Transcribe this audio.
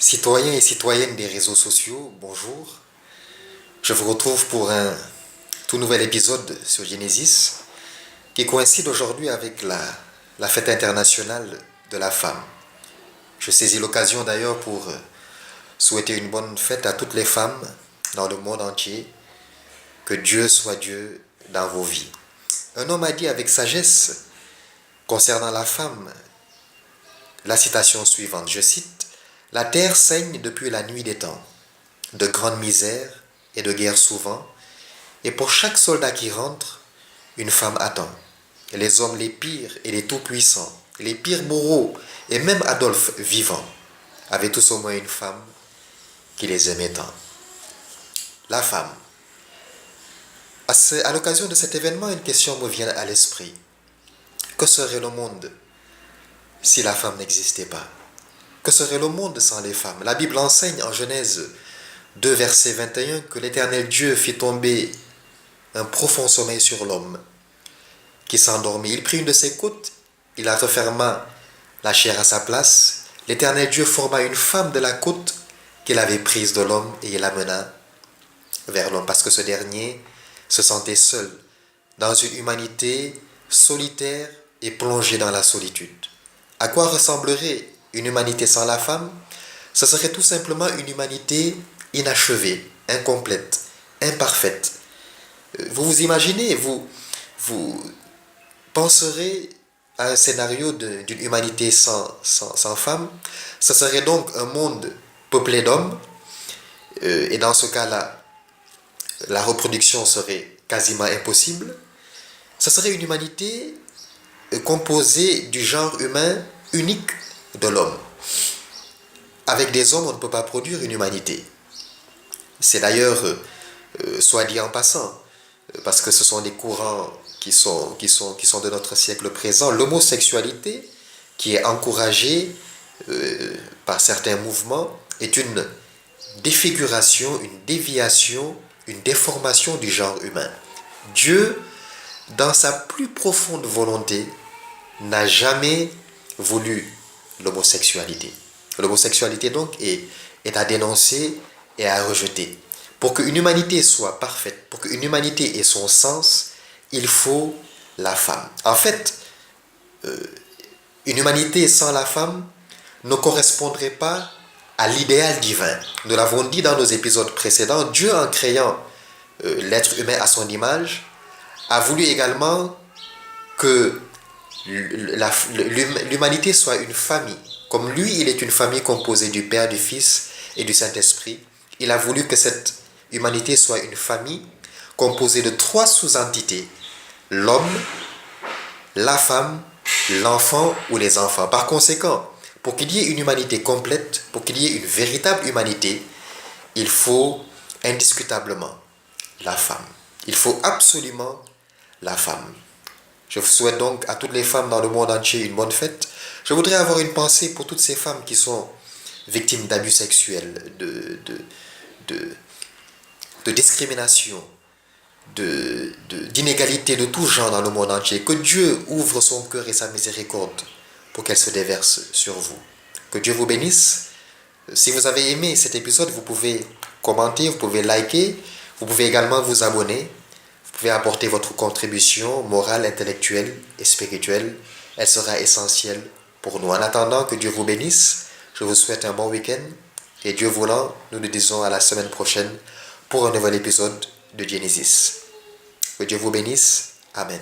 Citoyens et citoyennes des réseaux sociaux, bonjour. Je vous retrouve pour un tout nouvel épisode sur Genesis qui coïncide aujourd'hui avec la fête internationale de la femme. Je saisis l'occasion d'ailleurs pour souhaiter une bonne fête à toutes les femmes dans le monde entier. Que Dieu soit Dieu dans vos vies. Un homme a dit avec sagesse concernant la femme la citation suivante, je cite, « La terre saigne depuis la nuit des temps, de grandes misères et de guerres souvent, et pour chaque soldat qui rentre, une femme attend. Les hommes les pires et les tout-puissants, les pires bourreaux, et même Adolphe vivant, avaient tous au moins une femme qui les aimait tant. » La femme. À l'occasion de cet événement, une question me vient à l'esprit. Que serait le monde si la femme n'existait pas? Que serait le monde sans les femmes? La Bible enseigne en Genèse 2, verset 21, que l'Éternel Dieu fit tomber un profond sommeil sur l'homme qui s'endormit. Il prit une de ses côtes, il la referma la chair à sa place. L'Éternel Dieu forma une femme de la côte qu'il avait prise de l'homme et il l'amena vers l'homme parce que ce dernier se sentait seul dans une humanité solitaire et plongée dans la solitude. À quoi ressemblerait une humanité sans la femme? Ce serait tout simplement une humanité inachevée, incomplète, imparfaite. Vous vous imaginez, vous penserez à un scénario d'une humanité sans femme. Ce serait donc un monde peuplé d'hommes. Et dans ce cas-là, la reproduction serait quasiment impossible. Ce serait une humanité composée du genre humain unique de l'homme. Avec des hommes, on ne peut pas produire une humanité. C'est d'ailleurs, soit dit en passant, parce que ce sont des courants qui sont de notre siècle présent, l'homosexualité qui est encouragée par certains mouvements est une défiguration, une déviation, une déformation du genre humain. Dieu, dans sa plus profonde volonté, n'a jamais voulu l'homosexualité. L'homosexualité donc est à dénoncer et à rejeter. Pour qu'une humanité soit parfaite, pour qu'une humanité ait son sens, il faut la femme. En fait, une humanité sans la femme ne correspondrait pas à l'idéal divin. Nous l'avons dit dans nos épisodes précédents, Dieu, en créant l'être humain à son image, a voulu également que l'humanité soit une famille. Comme lui, il est une famille composée du Père, du Fils et du Saint-Esprit, il a voulu que cette humanité soit une famille composée de 3 sous-entités. L'homme, la femme, l'enfant ou les enfants. Par conséquent, pour qu'il y ait une humanité complète, pour qu'il y ait une véritable humanité, il faut indiscutablement la femme. Il faut absolument la femme. Je vous souhaite donc à toutes les femmes dans le monde entier une bonne fête. Je voudrais avoir une pensée pour toutes ces femmes qui sont victimes d'abus sexuels, de discrimination, d'inégalité de tout genre dans le monde entier. Que Dieu ouvre son cœur et sa miséricorde pour qu'elle se déverse sur vous. Que Dieu vous bénisse. Si vous avez aimé cet épisode, vous pouvez commenter, vous pouvez liker, vous pouvez également vous abonner. Vous pouvez apporter votre contribution morale, intellectuelle et spirituelle. Elle sera essentielle pour nous. En attendant, que Dieu vous bénisse. Je vous souhaite un bon week-end. Et Dieu voulant, nous nous disons à la semaine prochaine pour un nouvel épisode de Genesis. Que Dieu vous bénisse. Amen.